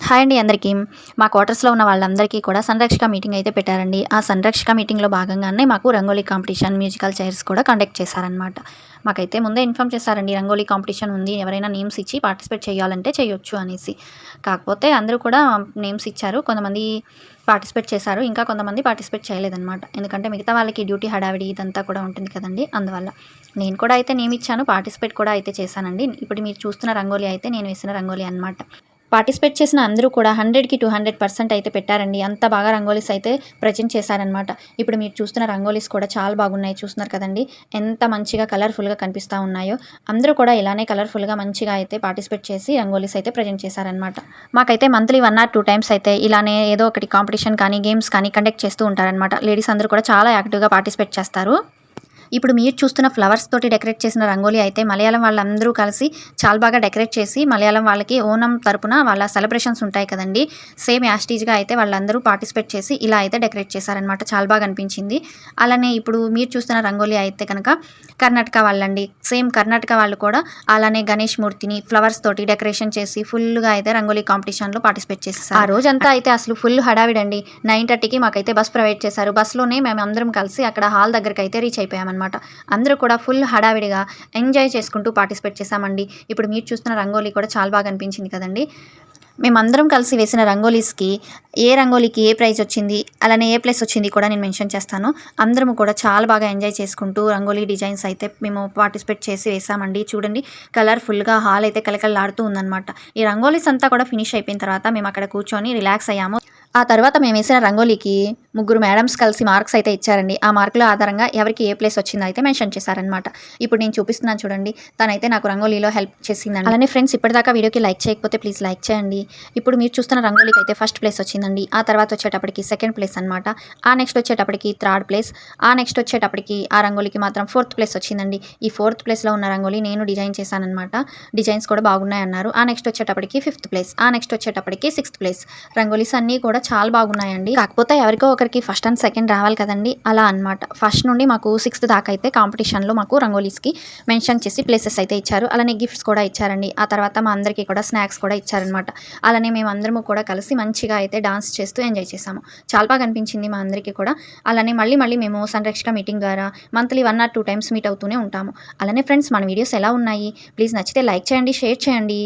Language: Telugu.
హాయ్ అండి అందరికీ. మా క్వార్టర్స్‌లో ఉన్న వాళ్ళందరికీ కూడా సంరక్షక మీటింగ్ అయితే పెట్టారండి. ఆ సంరక్షక మీటింగ్‌లో భాగంగానే మాకు రంగోలీ కాంపిటీషన్, మ్యూజికల్ చైర్స్ కూడా కండక్ట్ చేశారనమాట. మాకైతే ముందే ఇన్ఫార్మ్ చేశారండి రంగోలీ కాంపిటీషన్ ఉంది. ఎవరైనా నేమ్స్ ఇచ్చి పార్టిసిపేట్ చేయాలంటే చేయొచ్చు అనేసి. కాకపోతే అందరూ కూడా నేమ్స్ ఇచ్చారు. కొంతమంది పార్టిసిపేట్ చేశారు. ఇంకా కొంతమంది పార్టిసిపేట్ చేయలేదనమాట. ఎందుకంటే మిగతా వాళ్ళకి డ్యూటీ హడావిడి ఇదంతా కూడా ఉంటుంది కదండీ! అందువల్ల. నేను కూడా అయితే నేమ్ ఇచ్చాను. పార్టిసిపేట్ కూడా అయితే చేశానండి. ఇప్పుడు మీరు చూస్తున్న రంగోలీ అయితే నేను వేసిన రంగోలీ అనమాట. పార్టిసిపేట్ చేసిన అందరూ కూడా 100కి 200% అయితే పెట్టారండి. అంత బాగా రంగోలీస్ అయితే ప్రెజెంట్ చేశారనమాట. ఇప్పుడు మీరు చూస్తున్న రంగోలీస్ కూడా చాలా బాగున్నాయి. చూస్తున్నారు కదండీ! ఎంత మంచిగా కలర్‌ఫుల్‌గా కనిపిస్తా ఉన్నాయో. అందరూ కూడా ఇలానే కలర్‌ఫుల్‌గా మంచిగా అయితే పార్టిసిపేట్ చేసి రంగోలీస్ అయితే ప్రెజెంట్ చేశారనమాట. మాకైతే మంత్లీ 1 ఆర్ 2 టైమ్స్ అయితే ఇలానే ఏదో ఒకటి కాంపిటీషన్ కానీ, గేమ్స్ కానీ కండక్ట్ చేస్తూ ఉంటారనమాట. లేడీస్ అందరూ కూడా చాలా యాక్టివ్‌గా పార్టిసిపేట్ చేస్తారు. ఇప్పుడు మీరు చూస్తున్న ఫ్లవర్స్ తోటి డెకరేట్ చేసిన రంగోలీ అయితే మలయాళం వాళ్ళందరూ కలిసి చాలా బాగా డెకరేట్ చేసి మలయాళం వాళ్ళకి ఓనం తరపున వాళ్ళ సెలబ్రేషన్స్ ఉంటాయి కదండీ! సేమ్ యాస్టీజ్‌గా అయితే వాళ్ళందరూ పార్టిసిపేట్ చేసి ఇలా అయితే డెకరేట్ చేశారనమాట. చాలా బాగా అనిపించింది. అలానే ఇప్పుడు మీరు చూస్తున్న రంగోలీ అయితే కనుక కర్ణాటక వాళ్ళండి. సేమ్ కర్ణాటక వాళ్ళు కూడా అలానే గణేష్ మూర్తిని ఫ్లవర్స్ తోటి డెకరేషన్ చేసి ఫుల్‌గా అయితే రంగోలీ కాంపిటీషన్‌లో పార్టిసిపేట్ చేసేసారు. ఆ రోజంతా అయితే అసలు ఫుల్ హడావిడండి. 9:30కి మాకైతే బస్ ప్రొవైడ్ చేశారు. బస్‌లోనే మేమందరం కలిసి అక్కడ హాల్ దగ్గరకైతే రీచ్ అయిపోయామనమాట. అందరూ కూడా ఫుల్ హడావిడిగా ఎంజాయ్ చేసుకుంటూ పార్టిసిపేట్ చేశామండి. ఇప్పుడు మీరు చూస్తున్న రంగోలీ కూడా చాలా బాగా అనిపించింది కదండీ! మేమందరం కలిసి వేసిన రంగోలీస్‌కి ఏ రంగోలీకి ఏ ప్రైజ్ వచ్చింది, అలానే ఏ ప్లేస్ వచ్చింది కూడా నేను మెన్షన్ చేస్తాను. అందరము కూడా చాలా బాగా ఎంజాయ్ చేసుకుంటూ రంగోలీ డిజైన్స్ అయితే మేము పార్టిసిపేట్ చేసి వేసామండి. చూడండి కలర్‌ఫుల్‌గా హాల్ అయితే కళకళలాడుతూ ఉందనమాట. ఈ రంగోలీస్ అంతా కూడా ఫినిష్ అయిపోయిన తర్వాత మేము అక్కడ కూర్చొని రిలాక్స్ అయ్యాము. ఆ తర్వాత మేమేసిన రంగోలీకి ముగ్గురు మేడమ్స్ కలిసి మార్క్స్ అయితే ఇచ్చారండి. ఆ మార్కుల ఆధారంగా ఎవరికి ఏ ప్లేస్ వచ్చిందో అయితే మెన్షన్ చేశారనమాట. ఇప్పుడు నేను చూపిస్తున్నాను చూడండి. తనైతే నాకు రంగోలీలో హెల్ప్ చేసిందండి. అలానే ఫ్రెండ్స్ ఇప్పటిదాకా వీడియోకి లైక్ చేయకపోతే ప్లీజ్ లైక్ చేయండి. ఇప్పుడు మీరు చూస్తున్న రంగోలీకి అయితే ఫస్ట్ ప్లేస్ వచ్చిందండి. ఆ తర్వాత వచ్చేటప్పటికి సెకండ్ ప్లేస్ అనమాట. ఆ నెక్స్ట్ వచ్చేటప్పటికి థర్డ్ ప్లేస్. ఆ నెక్స్ట్ వచ్చేటప్పటికి ఆ రంగోలీకి మాత్రం ఫోర్త్ ప్లేస్ వచ్చిందండి. ఈ ఫోర్త్ ప్లేస్‌లో ఉన్న రంగోలీ నేను డిజైన్ చేశాననమాట. డిజైన్స్ కూడా బాగున్నాయన్నారు. ఆ నెక్స్ట్ వచ్చేటప్పటికి ఫిఫ్త్ ప్లేస్. ఆ నెక్స్ట్ వచ్చేటప్పటికి సిక్స్త్ ప్లేస్. రంగోలీస్ అన్నీ కూడా చాలా బాగున్నాయండి. కాకపోతే ఎవరికో ఒకరికి ఫస్ట్ అండ్ సెకండ్ రావాలి కదండీ! అలా అనమాట. ఫస్ట్ నుండి మాకు సిక్స్త్ దాకా అయితే కాంపిటీషన్‌లో మాకు రంగోలీస్‌కి మెన్షన్ చేసి ప్లేసెస్ అయితే ఇచ్చారు. అలానే గిఫ్ట్స్ కూడా ఇచ్చారండి. ఆ తర్వాత మా అందరికీ కూడా స్నాక్స్ కూడా ఇచ్చారనమాట. అలానే మేమందరము కూడా కలిసి మంచిగా అయితే డాన్స్ చేస్తూ ఎంజాయ్ చేశాము. చాలా బాగా అనిపించింది మా అందరికీ కూడా. అలానే మళ్ళీ మేము సంరక్షక మీటింగ్ ద్వారా మంత్లీ 1 ఆర్ 2 టైమ్స్ మీట్ అవుతూనే ఉంటాము. అలానే ఫ్రెండ్స్ మన వీడియోస్ ఎలా ఉన్నాయి? ప్లీజ్ నచ్చితే లైక్ చేయండి, షేర్ చేయండి.